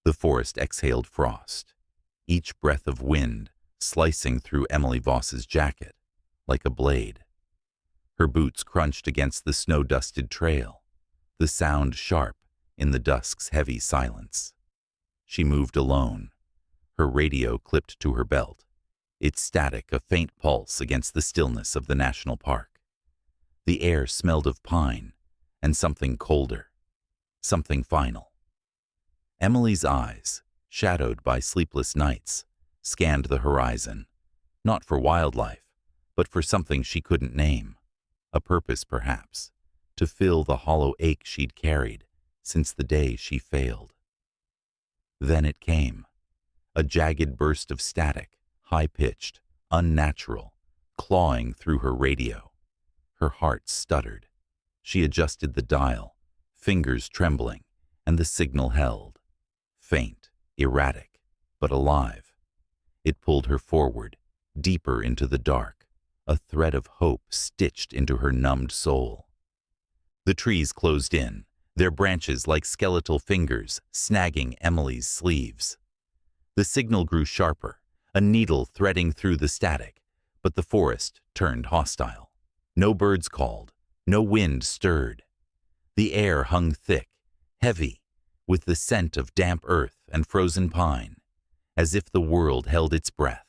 The forest exhaled frost, each breath of wind slicing through Emily Voss's jacket like a blade. Her boots crunched against the snow-dusted trail, the sound sharp in the dusk's heavy silence. She moved alone, her radio clipped to her belt, its static a faint pulse against the stillness of the national park. The air smelled of pine and something colder, something final. Emily's eyes, shadowed by sleepless nights, scanned the horizon, not for wildlife, but for something she couldn't name, a purpose perhaps, to fill the hollow ache she'd carried since the day she failed. Then it came, a jagged burst of static, high-pitched, unnatural, clawing through her radio. Her heart stuttered. She adjusted the dial, fingers trembling, and the signal held. Faint, erratic, but alive. It pulled her forward, deeper into the dark, a thread of hope stitched into her numbed soul. The trees closed in, their branches like skeletal fingers snagging Emily's sleeves. The signal grew sharper, a needle threading through the static, but the forest turned hostile. No birds called, no wind stirred. The air hung thick, heavy, with the scent of damp earth and frozen pine, as if the world held its breath.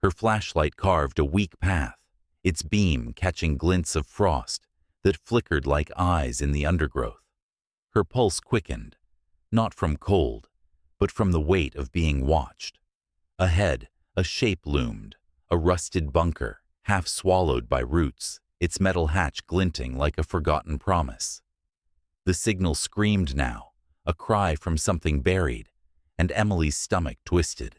Her flashlight carved a weak path, its beam catching glints of frost that flickered like eyes in the undergrowth. Her pulse quickened, not from cold, but from the weight of being watched. Ahead, a shape loomed, a rusted bunker, half swallowed by roots, its metal hatch glinting like a forgotten promise. The signal screamed now, a cry from something buried, and Emily's stomach twisted.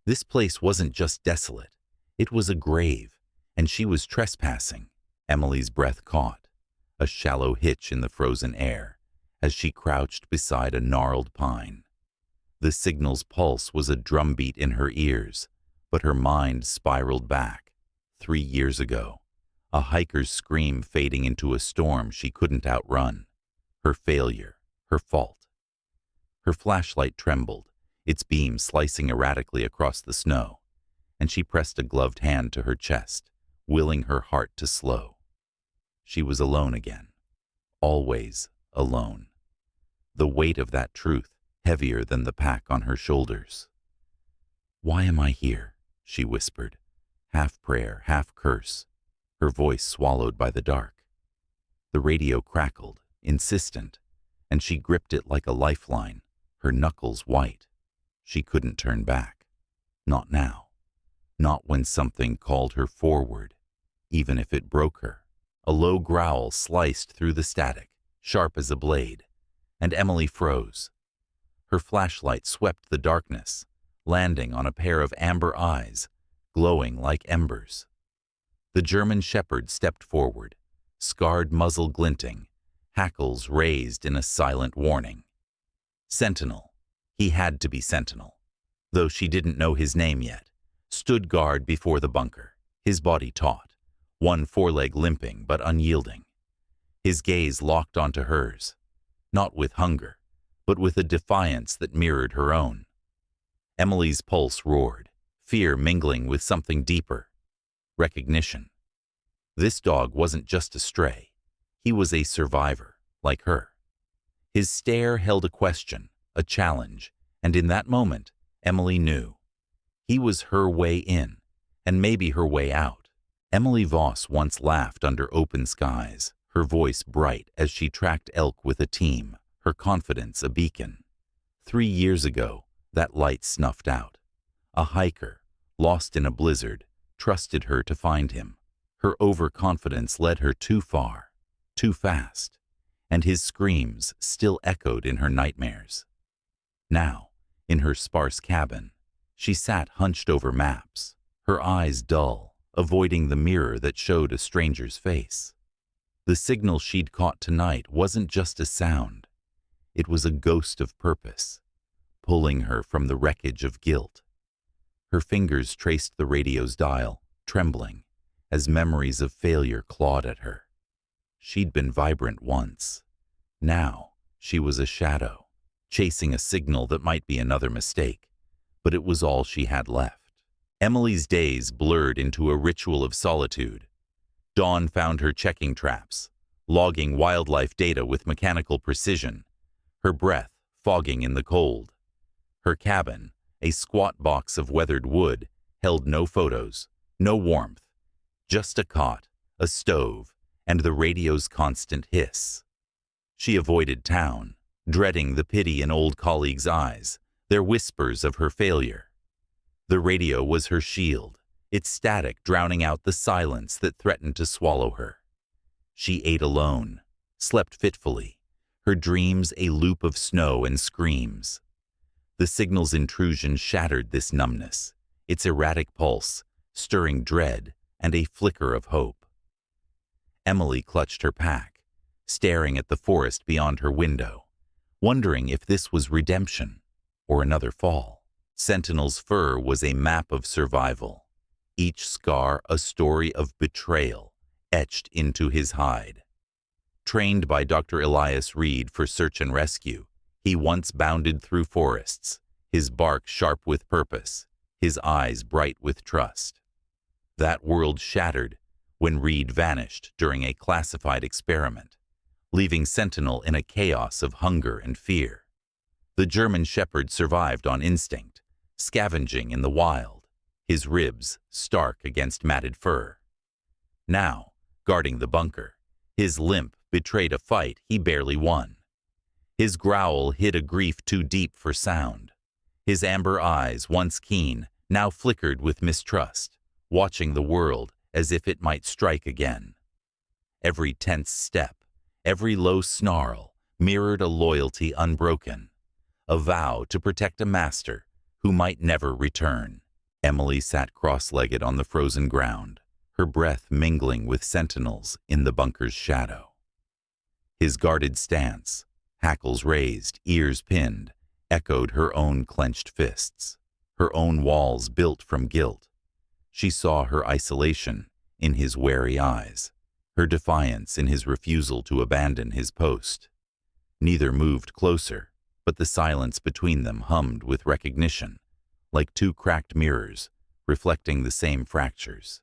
This place wasn't just desolate, it was a grave, and she was trespassing. Emily's breath caught, a shallow hitch in the frozen air, as she crouched beside a gnarled pine. The signal's pulse was a drumbeat in her ears, but her mind spiraled back. 3 years ago, a hiker's scream fading into a storm she couldn't outrun. Her failure, her fault. Her flashlight trembled, its beam slicing erratically across the snow, and she pressed a gloved hand to her chest, willing her heart to slow. She was alone again, always alone. The weight of that truth heavier than the pack on her shoulders. "Why am I here?" she whispered, half prayer, half curse, her voice swallowed by the dark. The radio crackled, insistent, and she gripped it like a lifeline, her knuckles white. She couldn't turn back. Not now. Not when something called her forward, even if it broke her. A low growl sliced through the static, sharp as a blade, and Emily froze. Her flashlight swept the darkness, landing on a pair of amber eyes, glowing like embers. The German shepherd stepped forward, scarred muzzle glinting, hackles raised in a silent warning. Sentinel. He had to be Sentinel, though she didn't know his name yet, stood guard before the bunker, his body taut, one foreleg limping but unyielding. His gaze locked onto hers, not with hunger, but with a defiance that mirrored her own. Emily's pulse roared, fear mingling with something deeper, recognition. This dog wasn't just a stray. He was a survivor, like her. His stare held a question, a challenge, and in that moment, Emily knew. He was her way in, and maybe her way out. Emily Voss once laughed under open skies, her voice bright as she tracked elk with a team, her confidence a beacon. 3 years ago, that light snuffed out. A hiker, lost in a blizzard, trusted her to find him. Her overconfidence led her too far, too fast, and his screams still echoed in her nightmares. Now, in her sparse cabin, she sat hunched over maps, her eyes dull, avoiding the mirror that showed a stranger's face. The signal she'd caught tonight wasn't just a sound. It was a ghost of purpose, pulling her from the wreckage of guilt. Her fingers traced the radio's dial, trembling, as memories of failure clawed at her. She'd been vibrant once. Now, she was a shadow, chasing a signal that might be another mistake, but it was all she had left. Emily's days blurred into a ritual of solitude. Dawn found her checking traps, logging wildlife data with mechanical precision, her breath fogging in the cold. Her cabin, a squat box of weathered wood, held no photos, no warmth, just a cot, a stove, and the radio's constant hiss. She avoided town, dreading the pity in old colleagues' eyes, their whispers of her failure. The radio was her shield, its static drowning out the silence that threatened to swallow her. She ate alone, slept fitfully, her dreams a loop of snow and screams. The signal's intrusion shattered this numbness, its erratic pulse, stirring dread and a flicker of hope. Emily clutched her pack, staring at the forest beyond her window, wondering if this was redemption or another fall. Sentinel's fur was a map of survival, each scar a story of betrayal etched into his hide. Trained by Dr. Elias Reed for search and rescue, he once bounded through forests, his bark sharp with purpose, his eyes bright with trust. That world shattered when Reed vanished during a classified experiment, leaving Sentinel in a chaos of hunger and fear. The German shepherd survived on instinct, scavenging in the wild, his ribs stark against matted fur. Now, guarding the bunker, his limp betrayed a fight he barely won. His growl hid a grief too deep for sound. His amber eyes, once keen, now flickered with mistrust, watching the world as if it might strike again. Every tense step, every low snarl, mirrored a loyalty unbroken, a vow to protect a master who might never return. Emily sat cross-legged on the frozen ground, her breath mingling with Sentinel's in the bunker's shadow. His guarded stance, hackles raised, ears pinned, echoed her own clenched fists, her own walls built from guilt. She saw her isolation in his wary eyes, her defiance in his refusal to abandon his post. Neither moved closer, but the silence between them hummed with recognition, like two cracked mirrors, reflecting the same fractures.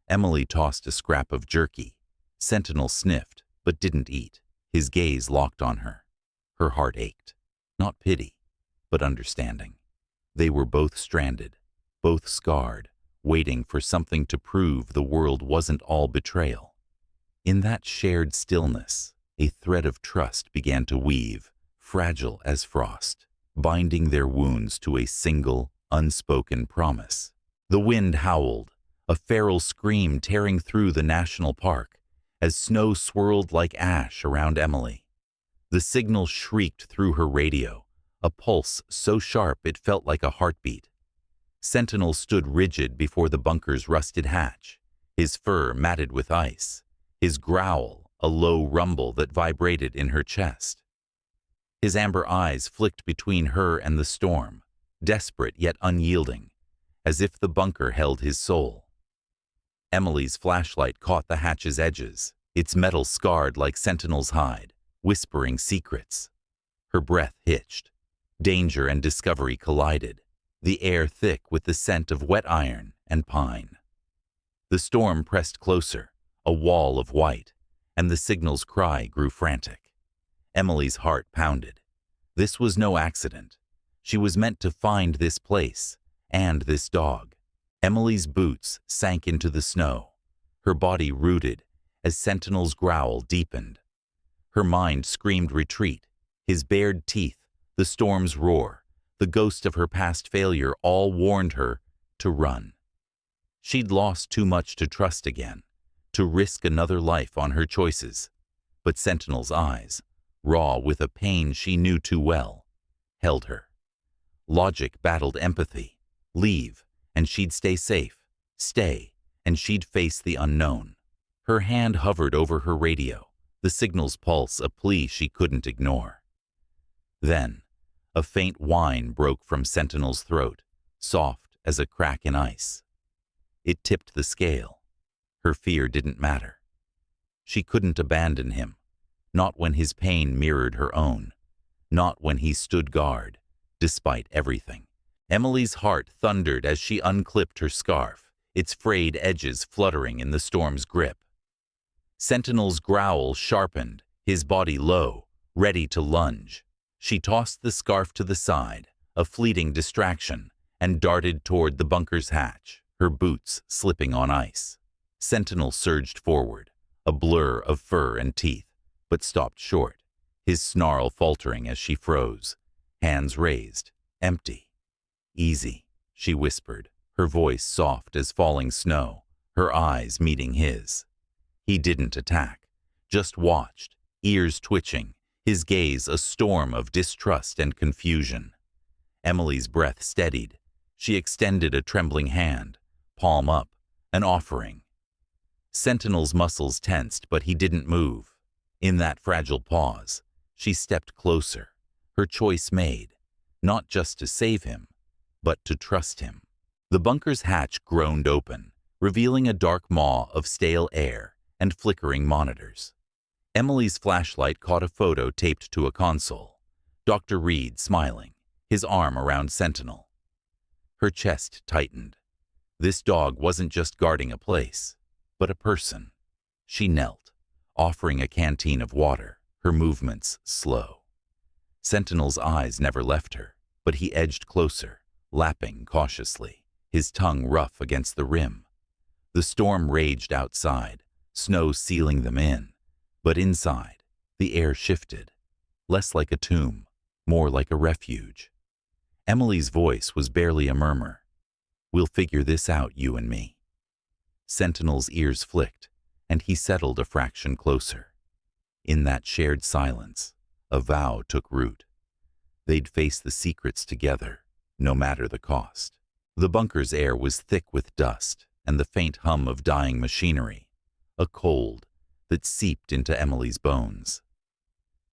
Emily tossed a scrap of jerky. Sentinel sniffed, but didn't eat, his gaze locked on her. Her heart ached, not pity, but understanding. They were both stranded, both scarred, waiting for something to prove the world wasn't all betrayal. In that shared stillness, a thread of trust began to weave, fragile as frost, binding their wounds to a single, unspoken promise. The wind howled, a feral scream tearing through the national park, as snow swirled like ash around Emily. The signal shrieked through her radio, a pulse so sharp it felt like a heartbeat. Sentinel stood rigid before the bunker's rusted hatch, his fur matted with ice, his growl a low rumble that vibrated in her chest. His amber eyes flicked between her and the storm, desperate yet unyielding, as if the bunker held his soul. Emily's flashlight caught the hatch's edges, its metal scarred like Sentinel's hide, whispering secrets. Her breath hitched. Danger and discovery collided, the air thick with the scent of wet iron and pine. The storm pressed closer, a wall of white, and the signal's cry grew frantic. Emily's heart pounded. This was no accident. She was meant to find this place, and this dog. Emily's boots sank into the snow, her body rooted as Sentinel's growl deepened. Her mind screamed retreat, his bared teeth, the storm's roar, the ghost of her past failure all warned her to run. She'd lost too much to trust again, to risk another life on her choices. But Sentinel's eyes, raw with a pain she knew too well, held her. Logic battled empathy. Leave, and she'd stay safe. Stay, and she'd face the unknown. Her hand hovered over her radio, the signal's pulse a plea she couldn't ignore. Then, a faint whine broke from Sentinel's throat, soft as a crack in ice. It tipped the scale. Her fear didn't matter. She couldn't abandon him, not when his pain mirrored her own. Not when he stood guard, despite everything. Emily's heart thundered as she unclipped her scarf, its frayed edges fluttering in the storm's grip. Sentinel's growl sharpened, his body low, ready to lunge. She tossed the scarf to the side, a fleeting distraction, and darted toward the bunker's hatch, her boots slipping on ice. Sentinel surged forward, a blur of fur and teeth, but stopped short, his snarl faltering as she froze, hands raised, empty. "Easy," she whispered, her voice soft as falling snow, her eyes meeting his. He didn't attack, just watched, ears twitching, his gaze a storm of distrust and confusion. Emily's breath steadied. She extended a trembling hand, palm up, an offering. Sentinel's muscles tensed, but he didn't move. In that fragile pause, she stepped closer, her choice made, not just to save him, but to trust him. The bunker's hatch groaned open, revealing a dark maw of stale air and flickering monitors. Emily's flashlight caught a photo taped to a console. Dr. Reed smiling, his arm around Sentinel. Her chest tightened. This dog wasn't just guarding a place, but a person. She knelt, offering a canteen of water, her movements slow. Sentinel's eyes never left her, but he edged closer, lapping cautiously, his tongue rough against the rim. The storm raged outside, snow sealing them in, but inside, the air shifted, less like a tomb, more like a refuge. Emily's voice was barely a murmur. "We'll figure this out, you and me." Sentinel's ears flicked, and he settled a fraction closer. In that shared silence, a vow took root. They'd face the secrets together, no matter the cost. The bunker's air was thick with dust and the faint hum of dying machinery, a cold that seeped into Emily's bones.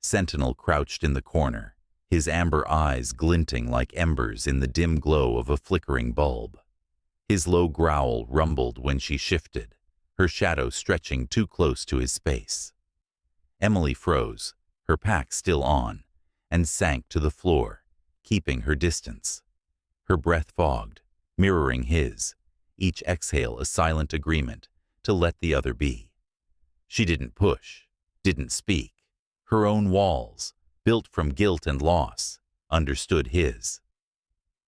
Sentinel crouched in the corner, his amber eyes glinting like embers in the dim glow of a flickering bulb. His low growl rumbled when she shifted, her shadow stretching too close to his space. Emily froze, her pack still on, and sank to the floor, keeping her distance. Her breath fogged, mirroring his, each exhale a silent agreement to let the other be. She didn't push, didn't speak. Her own walls, built from guilt and loss, understood his.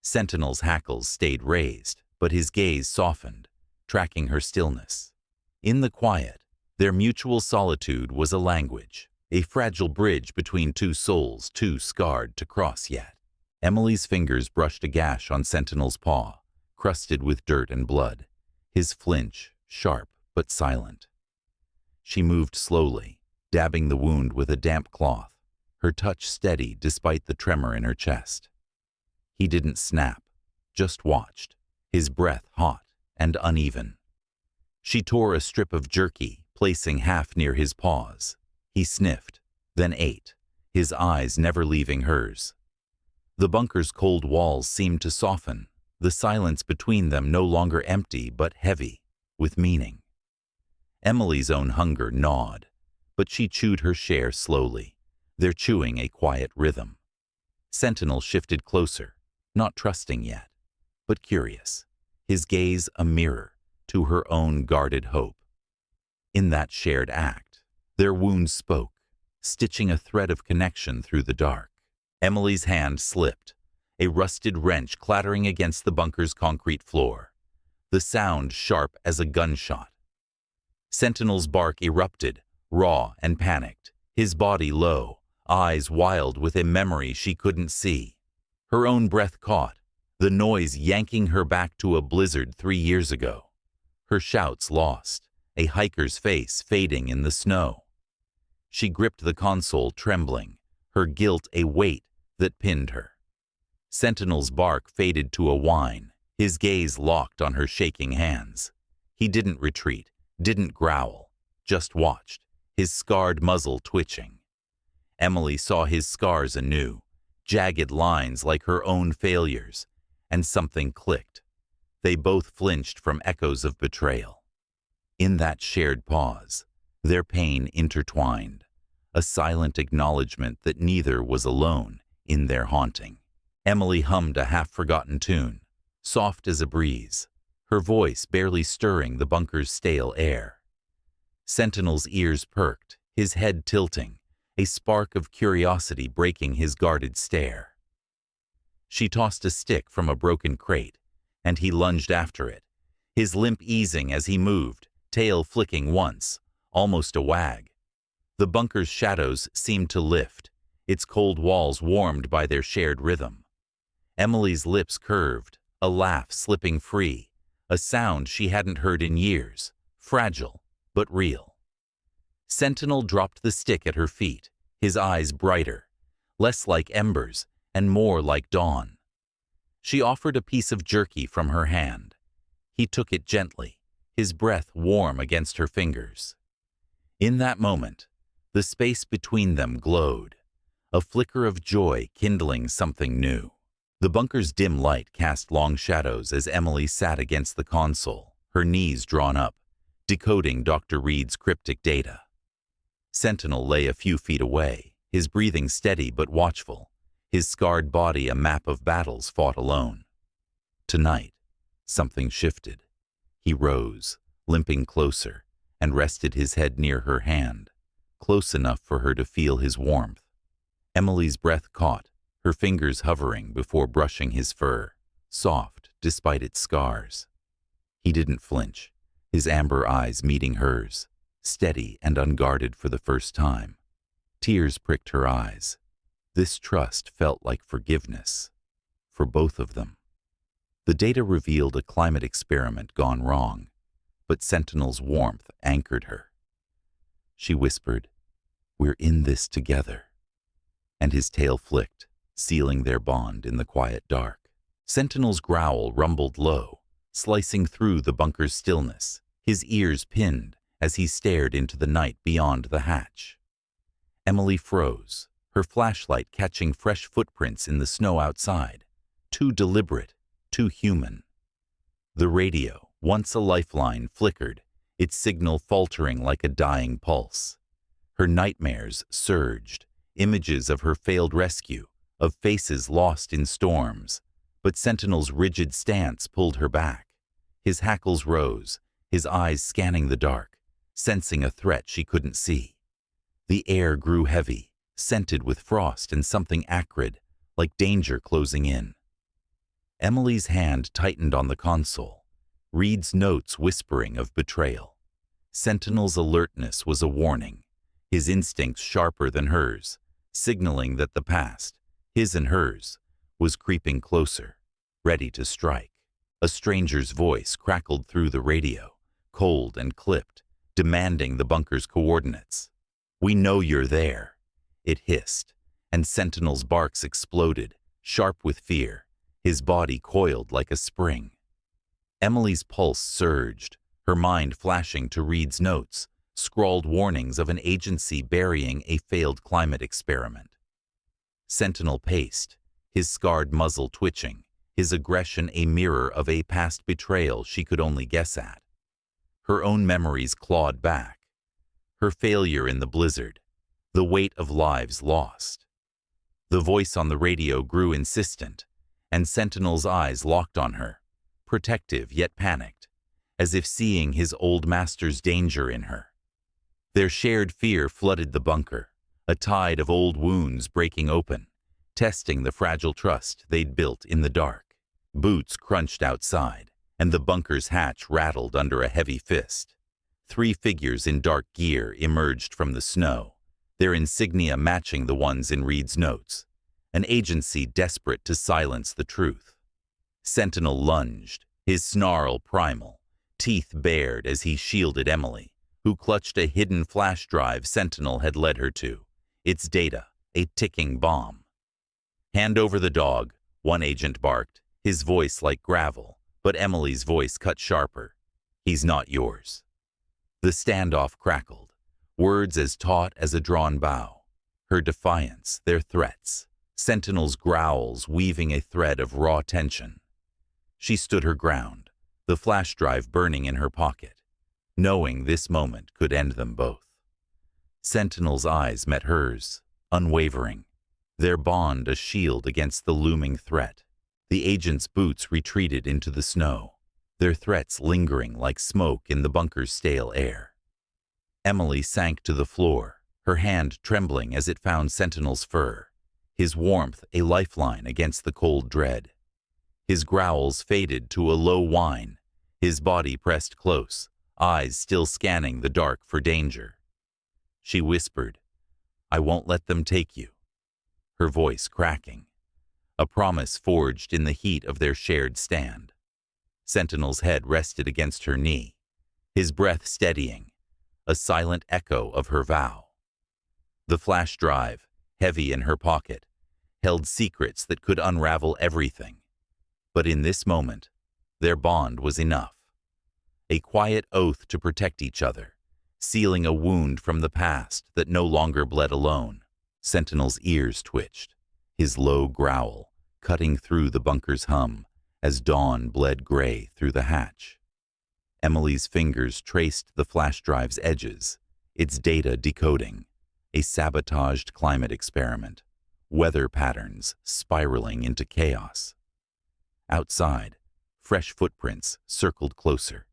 Sentinel's hackles stayed raised, but his gaze softened, tracking her stillness. In the quiet, their mutual solitude was a language, a fragile bridge between two souls too scarred to cross yet. Emily's fingers brushed a gash on Sentinel's paw, crusted with dirt and blood, his flinch sharp but silent. She moved slowly, dabbing the wound with a damp cloth, her touch steady despite the tremor in her chest. He didn't snap, just watched, his breath hot and uneven. She tore a strip of jerky, placing half near his paws. He sniffed, then ate, his eyes never leaving hers. The bunker's cold walls seemed to soften, the silence between them no longer empty but heavy, with meaning. Emily's own hunger gnawed, but she chewed her share slowly, their chewing a quiet rhythm. Sentinel shifted closer, not trusting yet, but curious, his gaze a mirror to her own guarded hope. In that shared act, their wounds spoke, stitching a thread of connection through the dark. Emily's hand slipped, a rusted wrench clattering against the bunker's concrete floor, the sound sharp as a gunshot. Sentinel's bark erupted, raw and panicked, his body low, eyes wild with a memory she couldn't see. Her own breath caught, the noise yanking her back to a blizzard 3 years ago. Her shouts lost, a hiker's face fading in the snow. She gripped the console trembling, her guilt a weight that pinned her. Sentinel's bark faded to a whine, his gaze locked on her shaking hands. He didn't retreat, didn't growl, just watched, his scarred muzzle twitching. Emily saw his scars anew, jagged lines like her own failures, and something clicked. They both flinched from echoes of betrayal. In that shared pause, their pain intertwined, a silent acknowledgement that neither was alone in their haunting. Emily hummed a half-forgotten tune, soft as a breeze, her voice barely stirring the bunker's stale air. Sentinel's ears perked, his head tilting, a spark of curiosity breaking his guarded stare. She tossed a stick from a broken crate, and he lunged after it, his limp easing as he moved, tail flicking once, almost a wag. The bunker's shadows seemed to lift, its cold walls warmed by their shared rhythm. Emily's lips curved, a laugh slipping free, a sound she hadn't heard in years, fragile but real. Sentinel dropped the stick at her feet, his eyes brighter, less like embers and more like dawn. She offered a piece of jerky from her hand. He took it gently, his breath warm against her fingers. In that moment, the space between them glowed, a flicker of joy kindling something new. The bunker's dim light cast long shadows as Emily sat against the console, her knees drawn up, decoding Dr. Reed's cryptic data. Sentinel lay a few feet away, his breathing steady but watchful, his scarred body a map of battles fought alone. Tonight, something shifted. He rose, limping closer, and rested his head near her hand, close enough for her to feel his warmth. Emily's breath caught, her fingers hovering before brushing his fur, soft despite its scars. He didn't flinch, his amber eyes meeting hers, steady and unguarded for the first time. Tears pricked her eyes. This trust felt like forgiveness, for both of them. The data revealed a climate experiment gone wrong, but Sentinel's warmth anchored her. She whispered, "We're in this together." And his tail flicked, sealing their bond in the quiet dark. Sentinel's growl rumbled low, slicing through the bunker's stillness, his ears pinned as he stared into the night beyond the hatch. Emily froze, her flashlight catching fresh footprints in the snow outside, too deliberate, too human. The radio, once a lifeline, flickered, its signal faltering like a dying pulse. Her nightmares surged, images of her failed rescue, of faces lost in storms, but Sentinel's rigid stance pulled her back. His hackles rose, his eyes scanning the dark, sensing a threat she couldn't see. The air grew heavy, scented with frost and something acrid, like danger closing in. Emily's hand tightened on the console, Reed's notes whispering of betrayal. Sentinel's alertness was a warning, his instincts sharper than hers, signaling that the past, his and hers, was creeping closer, ready to strike. A stranger's voice crackled through the radio, cold and clipped, demanding the bunker's coordinates. "We know you're there," it hissed, and Sentinel's barks exploded, sharp with fear, his body coiled like a spring. Emily's pulse surged, her mind flashing to Reed's notes, scrawled warnings of an agency burying a failed climate experiment. Sentinel paced, his scarred muzzle twitching, his aggression a mirror of a past betrayal she could only guess at. Her own memories clawed back. Her failure in the blizzard, the weight of lives lost. The voice on the radio grew insistent, and Sentinel's eyes locked on her, protective yet panicked, as if seeing his old master's danger in her. Their shared fear flooded the bunker, a tide of old wounds breaking open, testing the fragile trust they'd built in the dark. Boots crunched outside, and the bunker's hatch rattled under a heavy fist. 3 figures in dark gear emerged from the snow, their insignia matching the ones in Reed's notes, an agency desperate to silence the truth. Sentinel lunged, his snarl primal, teeth bared as he shielded Emily, who clutched a hidden flash drive Sentinel had led her to, its data, a ticking bomb. "Hand over the dog," one agent barked, his voice like gravel, but Emily's voice cut sharper. "He's not yours." The standoff crackled, words as taut as a drawn bow. Her defiance, their threats, Sentinel's growls weaving a thread of raw tension. She stood her ground, the flash drive burning in her pocket, knowing this moment could end them both. Sentinel's eyes met hers, unwavering, their bond a shield against the looming threat. The agent's boots retreated into the snow, their threats lingering like smoke in the bunker's stale air. Emily sank to the floor, her hand trembling as it found Sentinel's fur, his warmth a lifeline against the cold dread. His growls faded to a low whine, his body pressed close, eyes still scanning the dark for danger. She whispered, "I won't let them take you," her voice cracking, a promise forged in the heat of their shared stand. Sentinel's head rested against her knee, his breath steadying, a silent echo of her vow. The flash drive, heavy in her pocket, held secrets that could unravel everything. But in this moment, their bond was enough. A quiet oath to protect each other, sealing a wound from the past that no longer bled alone. Sentinel's ears twitched, his low growl cutting through the bunker's hum as dawn bled gray through the hatch. Emily's fingers traced the flash drive's edges, its data decoding, a sabotaged climate experiment, weather patterns spiraling into chaos. Outside, fresh footprints circled closer,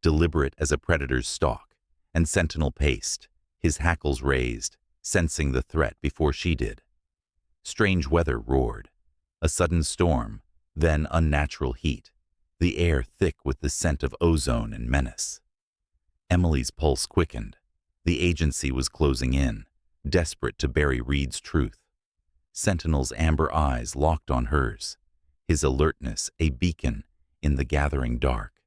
deliberate as a predator's stalk, and Sentinel paced, his hackles raised, sensing the threat before she did. Strange weather roared, a sudden storm, then unnatural heat, the air thick with the scent of ozone and menace. Emily's pulse quickened. The agency was closing in, desperate to bury Reed's truth. Sentinel's amber eyes locked on hers, his alertness a beacon in the gathering dark.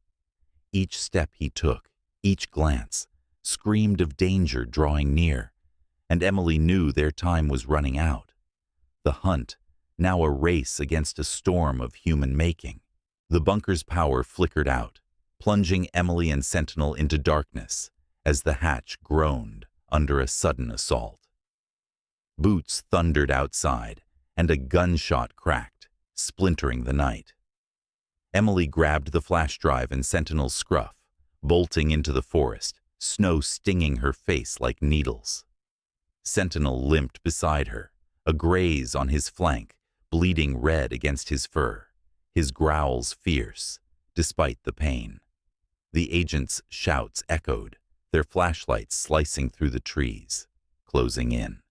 Each step he took, each glance, screamed of danger drawing near, and Emily knew their time was running out. The hunt, now a race against a storm of human making. The bunker's power flickered out, plunging Emily and Sentinel into darkness as the hatch groaned under a sudden assault. Boots thundered outside, and a gunshot cracked, splintering the night. Emily grabbed the flash drive and Sentinel's scruff, bolting into the forest, snow stinging her face like needles. Sentinel limped beside her, a graze on his flank, bleeding red against his fur, his growls fierce, despite the pain. The agent's shouts echoed, their flashlights slicing through the trees, closing in.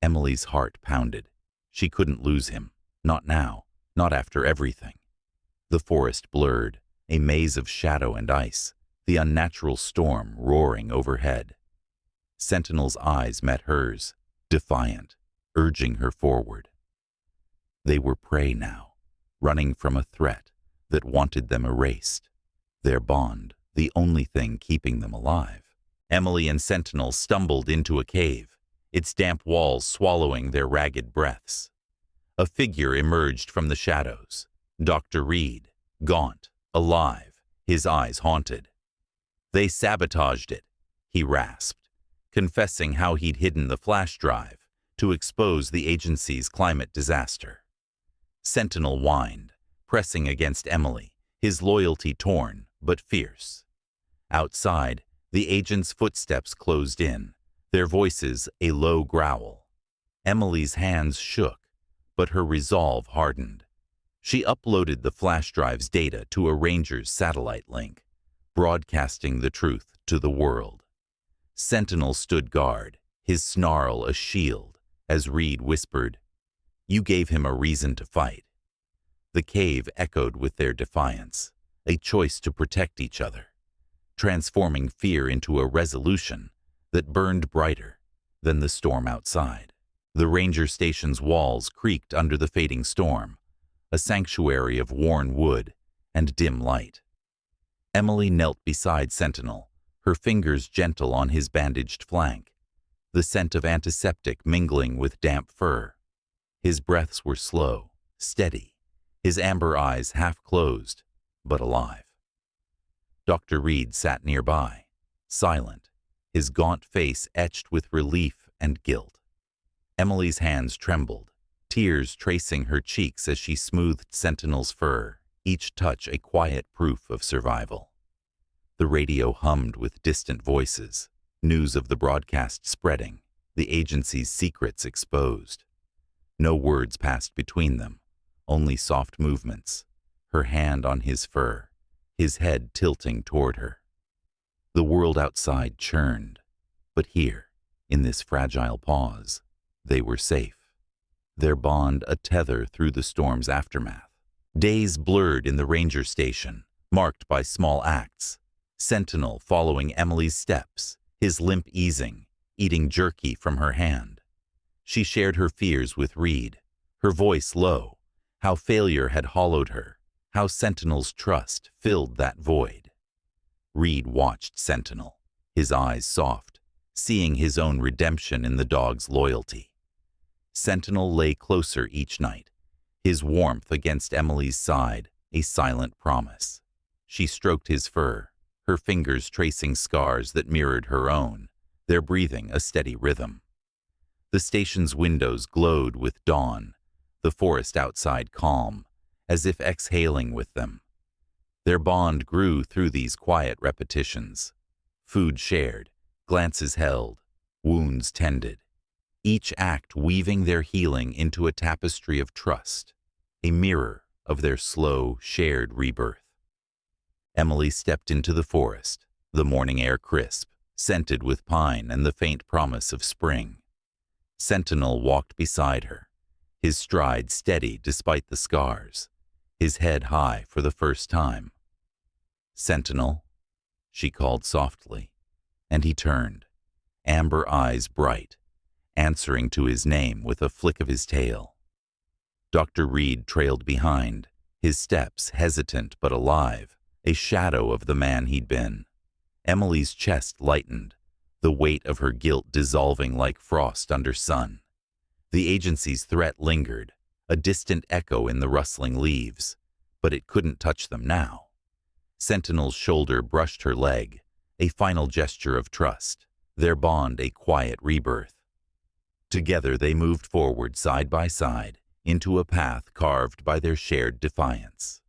Emily's heart pounded. She couldn't lose him, not now, not after everything. The forest blurred, a maze of shadow and ice, the unnatural storm roaring overhead. Sentinel's eyes met hers, defiant, urging her forward. They were prey now, running from a threat that wanted them erased, their bond the only thing keeping them alive. Emily and Sentinel stumbled into a cave, its damp walls swallowing their ragged breaths. A figure emerged from the shadows, Dr. Reed, gaunt, alive, his eyes haunted. "They sabotaged it," he rasped, confessing how he'd hidden the flash drive to expose the agency's climate disaster. Sentinel whined, pressing against Emily, his loyalty torn but fierce. Outside, the agent's footsteps closed in, their voices a low growl. Emily's hands shook, but her resolve hardened. She uploaded the flash drive's data to a ranger's satellite link, broadcasting the truth to the world. Sentinel stood guard, his snarl a shield, as Reed whispered, "You gave him a reason to fight." The cave echoed with their defiance, a choice to protect each other, transforming fear into a resolution that burned brighter than the storm outside. The ranger station's walls creaked under the fading storm, a sanctuary of worn wood and dim light. Emily knelt beside Sentinel, her fingers gentle on his bandaged flank, the scent of antiseptic mingling with damp fur. His breaths were slow, steady, his amber eyes half closed, but alive. Dr. Reed sat nearby, silent, his gaunt face etched with relief and guilt. Emily's hands trembled, tears tracing her cheeks as she smoothed Sentinel's fur, each touch a quiet proof of survival. The radio hummed with distant voices, News of the broadcast spreading, the agency's secrets exposed. No words passed between them, only soft movements, her hand on his fur, his head tilting toward her. The world outside churned, but here, in this fragile pause, they were safe. Their bond a tether through the storm's aftermath. Days blurred in the ranger station, marked by small acts. Sentinel following Emily's steps, his limp easing, eating jerky from her hand. She shared her fears with Reed, her voice low, how failure had hollowed her, how Sentinel's trust filled that void. Reed watched Sentinel, his eyes soft, seeing his own redemption in the dog's loyalty. Sentinel lay closer each night, his warmth against Emily's side, a silent promise. She stroked his fur, her fingers tracing scars that mirrored her own, their breathing a steady rhythm. The station's windows glowed with dawn, the forest outside calm, as if exhaling with them. Their bond grew through these quiet repetitions. Food shared, glances held, wounds tended, each act weaving their healing into a tapestry of trust, a mirror of their slow, shared rebirth. Emily stepped into the forest, the morning air crisp, scented with pine and the faint promise of spring. Sentinel walked beside her, his stride steady despite the scars, his head high for the first time. "Sentinel," she called softly, and he turned, amber eyes bright, answering to his name with a flick of his tail. Dr. Reed trailed behind, his steps hesitant but alive, a shadow of the man he'd been. Emily's chest lightened, the weight of her guilt dissolving like frost under sun. The agency's threat lingered, a distant echo in the rustling leaves, but it couldn't touch them now. Sentinel's shoulder brushed her leg, a final gesture of trust, their bond a quiet rebirth. Together they moved forward side by side, into a path carved by their shared defiance.